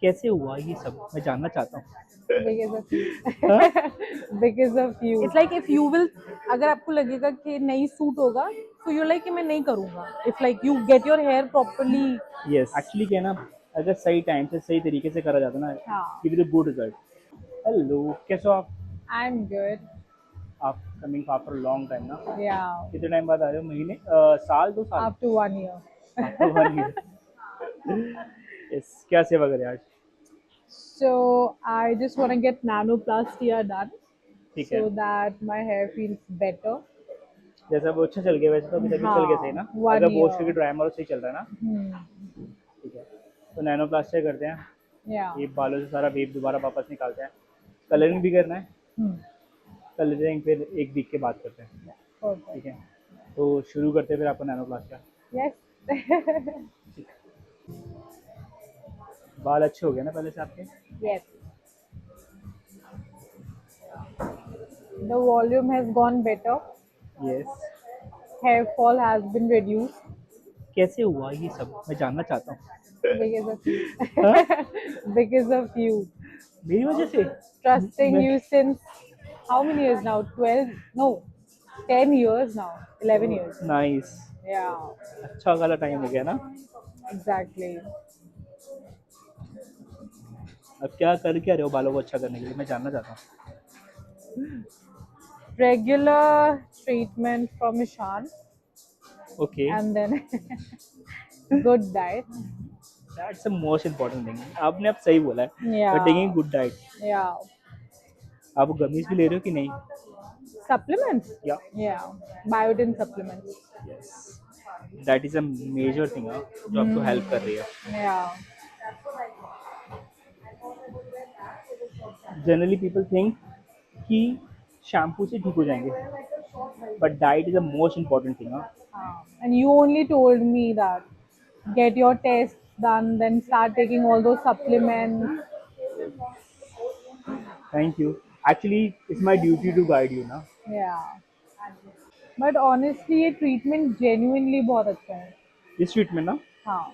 कैसे हुआ ये सब, मैं जानना चाहता हूँ। because of you. हाँ? Because of you. It's like if you will, अगर आपको लगेगा कि नहीं सूट होगा, तो you like कि मैं नहीं करूँगा. If like you get your hair properly. Yes, actually क्या है ना, अगर सही टाइम से सही तरीके से करा जाता ना, हाँ. Give it a good result. Hello, कैसे हो आप? I'm good. आप कमिंग आफ्टर लॉन्ग टाइम ना? Yeah. कितने टाइम बाद आ रहे हो? महीने, साल, 2 साल? After 1 year. After 1 year. Yes, क्या सेवा करें आज? So I just want to get nanoplastia done ठीक है। so that my hair feels better. जैसा वो अच्छा चल गया, वैसे तो अभी तक भी चल गया सही ना? हाँ, 1 अगर बोझ year. के ड्राइमर सही चल रहा है ना? Hmm. ठीक है। तो नैनो प्लास्टिक करते हैं, Yeah. ये बालों से सारा वेव दोबारा वापस निकालते हैं। कलरिंग भी करना है। Hmm. कलरिंग फिर एक वीक के बाद करते हैं। Perfect. ठीक है, तो शुरू करते हैं फिर आपका नैनो प्लास्टिक। Yes. बाल अच्छे हो गए ना पहले से आपके? Yes. The volume has gone better. Yes. Hair fall has been reduced कैसे हुआ ये सब, मैं जानना चाहता हूँ। because of you. हाँ? Because of you. मेरी वजह से? Trusting मैं you since how many years now? 12? No, 10 years now. 11 years. Nice. Yeah, अच्छा वाला टाइम हो गया ना? exactly. अब क्या कर क्या रहे हो बालों को अच्छा करने के लिए, मैं जानना चाहता हूँ। Regular treatment from Ishan okay, and then good diet. That's the most important thing. आपने अब सही बोला है, but Yeah, taking good diet. yeah. आप गमीज भी ले रहे हो कि नहीं? Supplements? या Yeah, biotin supplements. Yes, that is a major thing जो आपको हेल्प कर रही है। Yeah. जनरली पीपल थिंक कि शैम्पू से ठीक हो जाएंगे, but diet is the most important thing. And you only told me that get your tests done, then start taking all those supplements. Thank you. Actually it's my duty to guide you ना। Yeah. But honestly, ये treatment genuinely बहुत अच्छा है. इस treatment ना, हाँ.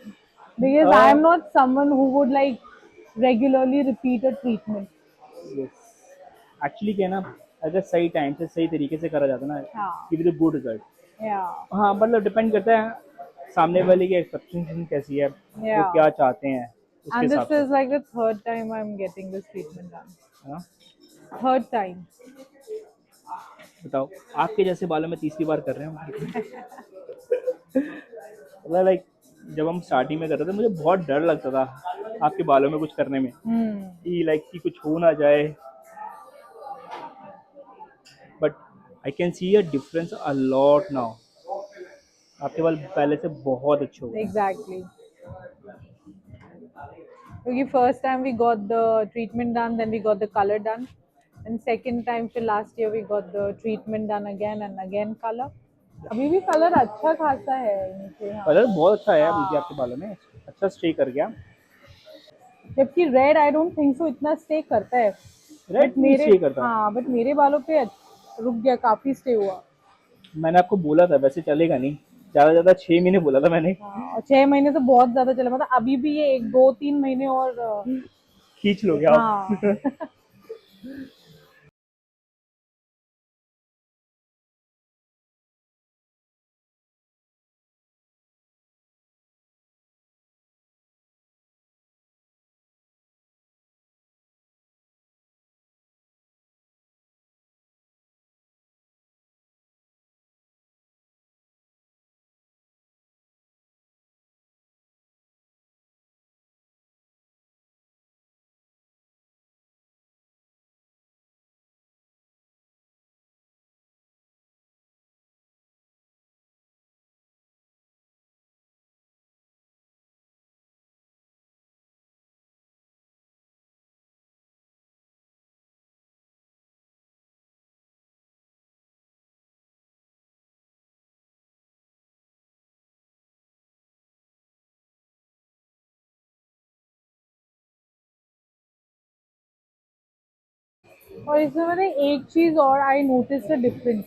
Because I am not someone who would like regularly repeat a treatment. Yes, actually क्या है ना, अगर सही टाइम से सही तरीके से करा जाता ना, हाँ. Give it a good result. Yeah. हाँ, मतलब डिपेंड करता है सामने वाले की एक्सपेक्टेशन कैसी है, वो Yeah. क्या चाहते हैं उसके And हिसाब this से, is like the third time I'm getting this treatment done. है ना? Third time. बताओ, आपके जैसे बालों में तीसरी बार कर रहे हैं। मतलब लाइक जब हम स्टार्टिंग में कर रहे थे मुझे बहुत डर लगता था आपके बालों में कुछ करने में, Hmm. कि लाइक कि कुछ हो ना जाए, but I can see a difference a lot now. आपके बाल पहले से बहुत अच्छे हो गए। Exactly. क्योंकि first time we got the treatment done, then we got the color done, and second time फिर last year we got the treatment done again and again color. अभी भी कलर अच्छा खासा है नीचे. हाँ. कलर बहुत अच्छा है बल्कि हाँ. आपके बालों में, अच्छा स्टे कर गया। जबकि red I don't think so इतना स्टे करता है. रेड बट नहीं मेरे स्टे करता। हाँ बट मेरे बालों पे रुक गया, काफी स्टे हुआ. मैंने आपको बोला था वैसे चलेगा नहीं, ज़्यादा ज़्यादा 6 महीने बोला था मैंने। हाँ, और 6 महीने तो बहुत ज्यादा चला, मतलब अभी भी ये 1 2 3 महीने और खींच लोगे हाँ. आप। और इसमें मैंने एक चीज और आई नोटिस द डिफरेंस.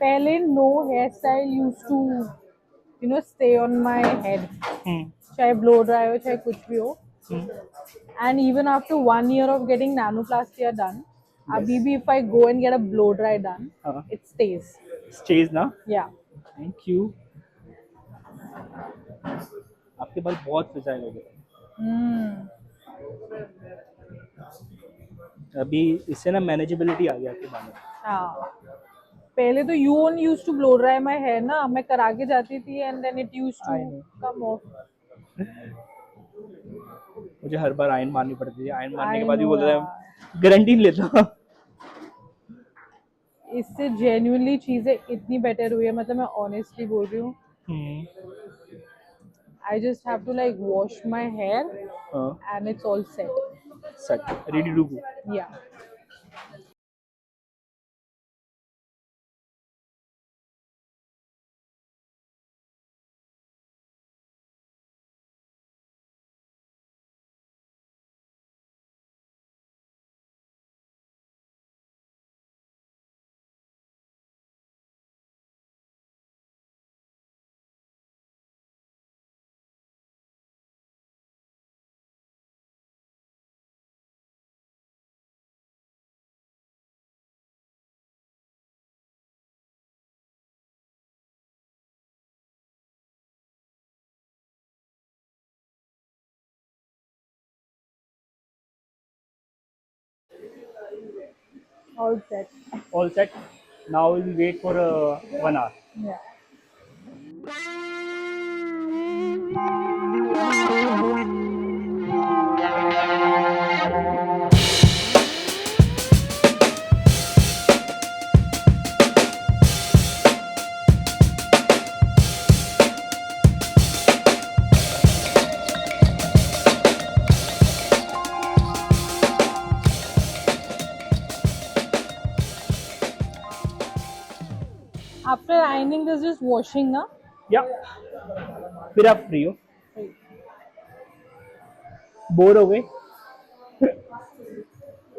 पहले no hair style use to stay on my head, hmm, चाहे ब्लो ड्राई हो चाहे कुछ भी हो. And even after 1 year of getting nanoplastia done, Yes. Abhi if I go and get a blow dry done, हाँ, it stays. stays ना. Yeah. Thank you. आपके बाल बहुत फ्रिजाइल हो गए. Hmm. अभी इससे ना मैनेजेबिलिटी आ गया आपके बालों में. हाँ. पहले तो you only used to blow dry my hair ना, मैं करा के जाती थी and then it used to I know. come off. मुझे हर बार आयरन मारनी पड़ती थी. आयरन मारने के I बाद भी know बोल रहा यार. है गारंटी नहीं लेता. इससे genuinely चीजें इतनी better हुई है, मतलब मैं honestly बोल रही हूँ. I just have to like wash my hair हाँ, and it's all set. Set ready to go. Yeah. All set. All set. Now we'll wait for 1 hour. Yeah. After ironing, there's just washing, na? या फिर आप free हो. Bore हो गए.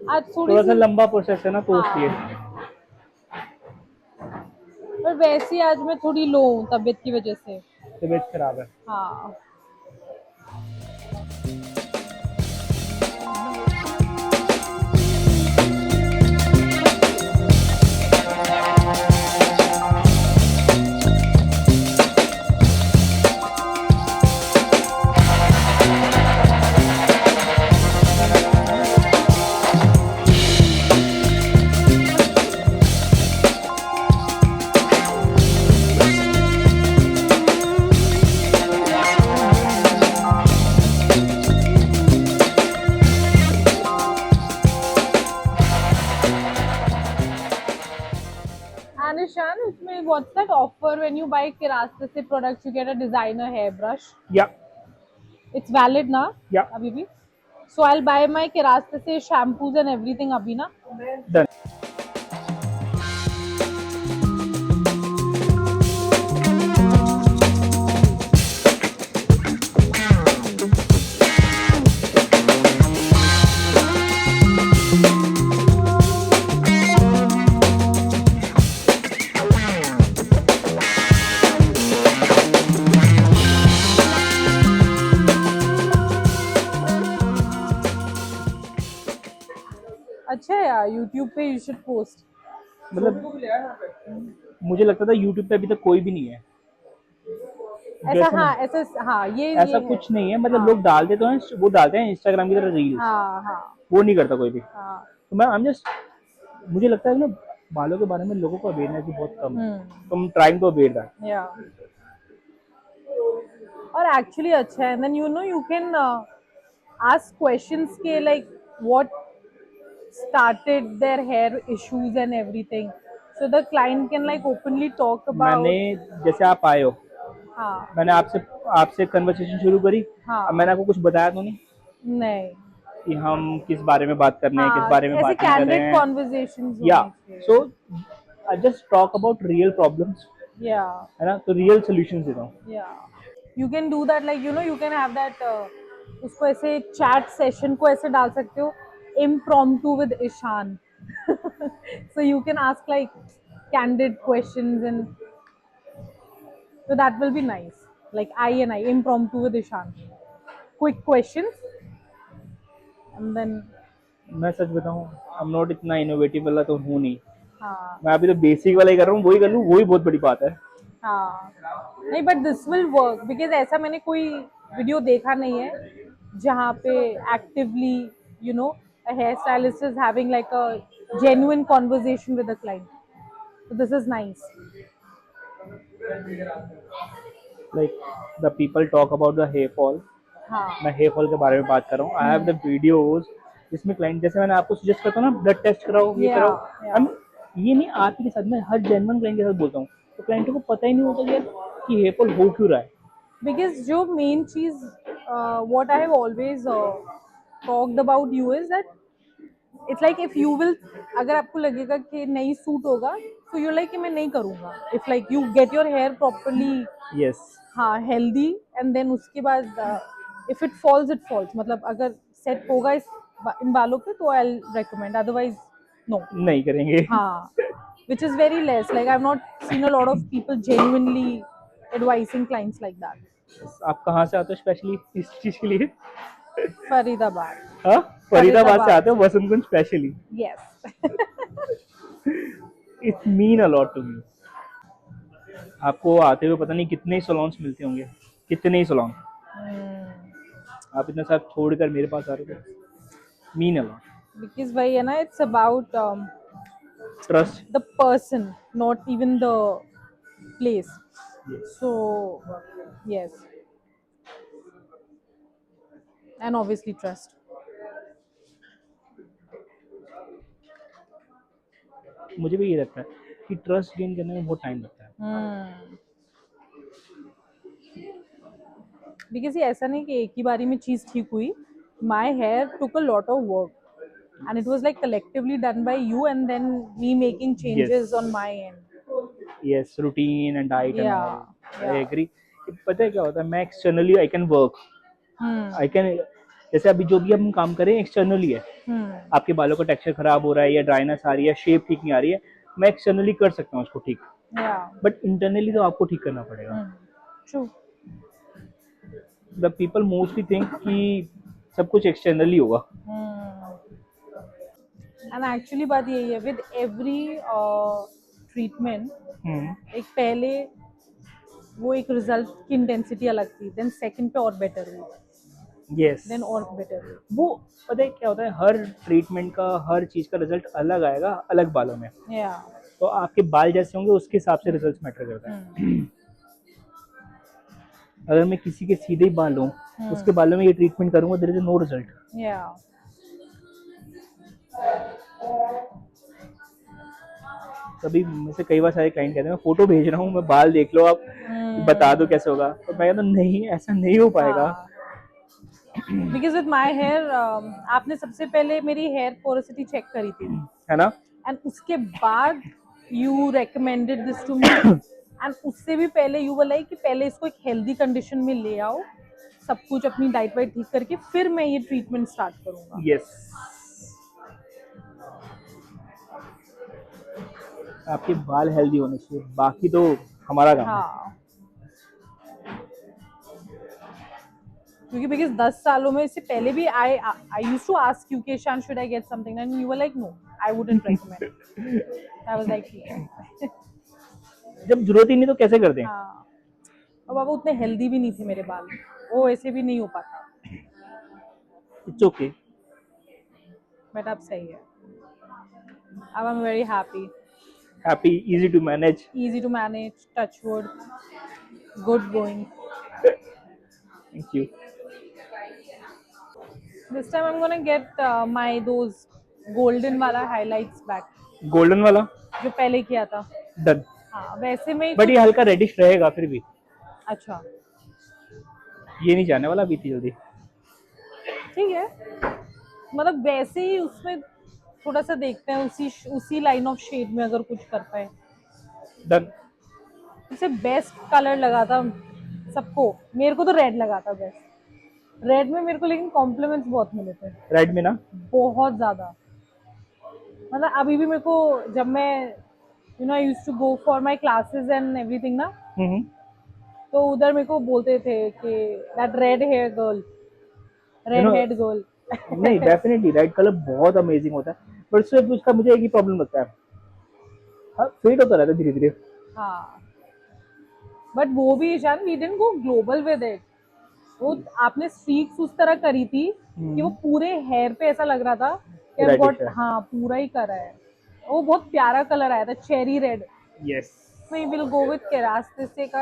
आज थोड़ी थोड़ा सा सी. लंबा प्रोसेस है ना तो इसलिए. हाँ. पर वैसे ही आज मैं थोड़ी लो हूँ तबीयत की वजह से. तबीयत खराब है. हाँ. And Ishan, उसमें what's that offer when you buy Kerastase से products you get a designer hairbrush? या It's valid ना? या अभी भी. So I'll buy my Kerastase shampoos and everything अभी ना. डन. अच्छा है यार, YouTube पे you should post. मतलब मुझे लगता था यूट्यूब पे अभी तक कोई भी नहीं है. ऐसा जैसे हाँ, मैं ऐसा हाँ, ये ऐसा है. कुछ नहीं है. मतलब हाँ. लोग डालते तो हैं, वो डालते हैं इंस्टाग्राम की तरह रील्स. हाँ. हाँ. वो नहीं करता कोई भी. हाँ. तो मैं आई एम जस्ट, मुझे लगता है ना बालों के बारे में लोगों को अवेयरनेस भी बहुत कम है. तो हम ट्राइंग टू अवेयर दैट. या. और एक्चुअली अच्छा है. Then you know you can ask questions के like what started their hair issues and everything, so the client can like openly talk मैंने about. जैसे आप आए हो, हाँ. मैंने आपसे आपसे कन्वर्सेशन शुरू करी. हाँ. अब मैंने आपको कुछ बताया तो नहीं नहीं. कि हम किस बारे में बात कर रहे हैं, किस हाँ, बारे में ऐसे बात नहीं कर रहे candid हैं. conversations या होने चाहिए. So I just talk about real problems, या. है ना. तो रियल सोल्यूशन देता हूँ. या. You can do that, like you know you can have that उसको ऐसे chat session को ऐसे डाल सकते हो, impromptu with Ishan. So you can ask like candid questions, and so that will be nice, like I impromptu with Ishan, quick questions. and then मैं सच बताऊं, I am not इतना इनोवेटिव वाला तो हूँ नहीं। हाँ मैं अभी तो बेसिक वाला ही कर रहा हूँ, वही कर लूँ, वही बहुत बड़ी बात है। हाँ नहीं, but this will work because ऐसा मैंने कोई वीडियो देखा नहीं है जहाँ पे actively you know a hairstylist is having like a genuine conversation with the client. So this is nice. Like the people talk about the hair fall, हाँ मैं हेयर फॉल के बारे में बात कर रहा हूँ। आई हैव द वीडियोज जिसमें क्लाइंट, जैसे मैंने आपको सजेस्ट करता हूँ ना, ब्लड टेस्ट कराओ, ये या कराओ। या हम ये नहीं, आपके के साथ मैं हर जेन्युइन क्लाइंट के साथ बोलता हूँ, तो क्लाइंटों को पता ही नहीं होता कि यार कि हेयर फॉल हो क्यों रहा है। because जो main चीज what I have always talked about you is that it's like if you will, अगर आपको लगेगा कि नहीं सूट होगा तो यू लाइक कि मैं नहीं करूँगा, if like you get your hair properly yes, हाँ हेल्दी एंड देन उसके बाद if it falls it falls, मतलब अगर सेट होगा इन बालों पे तो आई रेकमेंड, अदरवाइज नो। नहीं करेंगे। हाँ which is very less, like I've not seen a lot of people genuinely advising clients like that. आप कहाँ से आते हो स्पेशली इस चीज के लिए? फरीदाबाद। हाँ, फरीदाबाद से फरीदाबाद आते हो, से Vasant Kunj specially. Yes it's mean a lot to me. आपको आते हुए पता नहीं कितने ही सलोन्स मिलते होंगे, कितने ही सलोन। आप इतना सब छोड़कर मेरे पास आ रहे हो, मीन अ लॉट। बिकॉज वही है ना, it's about trust. the person, not even the place. Yes. So, yes, and obviously trust. मुझे भी ये लगता है कि ट्रस्ट गेन करने में बहुत टाइम लगता है। Hmm. Because ये ऐसा नहीं कि एक ही बारी में चीज ठीक हुई. My hair took a lot of work, and it was like collectively done by you, and then me making changes yes, on my end. Yes, routine and diet and all. Yeah, I yeah. Agree. पता है क्या होता है, मैं externally I can work, Hmm. I can, जैसे अभी जो भी हम काम करें एक्सटर्नली है, Hmm. आपके बालों का टेक्सचर खराब हो रहा है या ड्राइनेस आ रही है, शेप ठीक नहीं आ रही है, मैं एक्सटर्नली कर सकता हूँ उसको ठीक, Yeah. बट इंटरनली तो आपको ठीक करना पड़ेगा। Hmm. True. The people mostly think कि सब कुछ एक्सटर्नली होगा। Hmm. एंड एक्चुअली बात यही है विद एवरी ट्रीटमेंट, एक पहले वो एक रिजल्ट की इंटेंसिटी अलग थी, देन सेकंड पे और बेटर हुई, यस, देन और बेटर हुई। वो पता है क्या होता है, हर ट्रीटमेंट का, हर चीज का रिजल्ट अलग आएगा अलग बालों में। या तो आपके बाल जैसे होंगे उसके हिसाब से रिजल्ट मैटर करता है। अगर मैं किसी के सीधे ही बाल हूँ, उसके बालों में ये ट्रीटमेंट करूंगा, देयर इज नो रिजल्ट। या कभी मुझसे कई बार सारे क्लाइंट कहते हैं मैं फोटो भेज रहा हूँ, मैं बाल देख लो आप, बता दो कैसे होगा, तो मैं कहता हूँ नहीं, ऐसा नहीं हो पाएगा। बिकॉज विद माई हेयर आपने सबसे पहले मेरी हेयर पोरोसिटी चेक करी थी, है ना? एंड उसके बाद you recommended this to me, and उससे भी पहले यू वर लाइक कि पहले इसको एक हेल्दी कंडीशन में ले आओ, सब कुछ अपनी डाइट वाइट ठीक करके फिर मैं ये ट्रीटमेंट स्टार्ट करूंगा। यस, आपके बाल हेल्दी होने चाहिए, बाकी तो हमारा काम है। हाँ क्योंकि बिकॉज 10 सालों में, इससे पहले भी I used to ask you कि Ishaan should I get something, and you were like no I wouldn't recommend, I was like ठीक है जब जरूरत ही नहीं तो कैसे कर दें? हाँ, और बाबा उतने हेल्दी भी नहीं थे मेरे बाल, वो ऐसे भी नहीं हो पाता, इट्स ओके। बट अब सही है, अब I am very happy, happy, easy to manage. easy to manage, touch wood, good going. Thank you. This time I'm gonna get my those golden वाला highlights back, गोल्डन वाला जो पहले किया था। डन, हाँ वैसे में ही बट ये हल्का रेडिश रहेगा फिर भी, अच्छा ये नहीं जाने वाला अभी इतनी जल्दी। ठीक है, मतलब वैसे ही उसमें थोड़ा सा देखते हैं, उसी लाइन ऑफ शेड में अगर कुछ कर पाए। डन। उसे बेस्ट कलर लगा था सबको, मेरे को तो रेड लगा था बेस्ट, रेड में मेरे को लेकिन कॉम्प्लीमेंट्स बहुत मिले थे, रेड में ना? बहुत ज्यादा, मतलब अभी भी मेरे को जब मैं I used to go for my classes and everything ना, हम्म। तो उधर मेरे को बोलते थे कि that red hair girl, you red no, head girl. नहीं डेफिनेटली रेड कलर बहुत अमेजिंग होता है, बट सिर्फ उसका मुझे एक ही प्रॉब्लम लगता है, हाँ फेड होता रहता है धीरे धीरे। हाँ बट वो भी Ishaan we didn't go global with it. वो आपने स्ट्रीक्स उस तरह करी थी कि वो पूरे हेयर पे ऐसा लग रहा था कि I've Reddish got, है। हाँ पूरा ही करा है। वो बहुत प्यारा कलर आया था, cherry red. Yes We will go with Kerastase का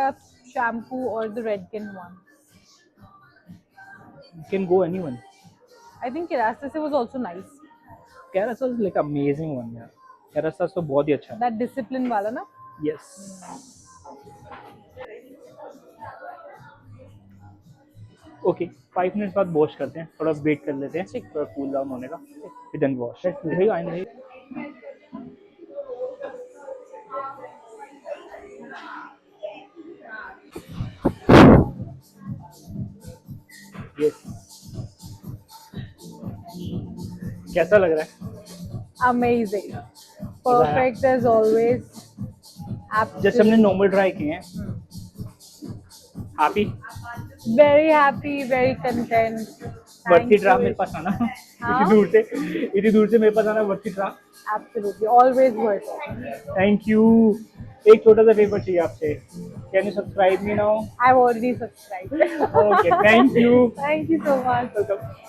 shampoo or the Redken one. Can go anyone. I think Kerastase was also nice. Kerastase is like amazing one यार, कैरासा तो बहुत ही अच्छा है। That discipline वाला ना। यस ओके 5 मिनट्स बाद wash करते हैं, थोड़ा वेट कर लेते हैं ठीक। थोड़ा कूल डाउन होने का, फिर देन वॉश। भाई आएंगे। यस कैसा लग रहा है? Amazing. Perfect as always. जैसे हमने Absolutely. नॉर्मल ट्राई किए हैं, happy? Very happy, very content. वर्ती Thank ट्रा you. मेरे पास आना हाँ? इतनी दूर से मेरे पास आना वर्ती ट्रा। Absolutely. Always worth it. Thank you. एक छोटा सा फेवर चाहिए आपसे, can you subscribe me now? I've already subscribed. Okay thank you. Thank you so much. Welcome.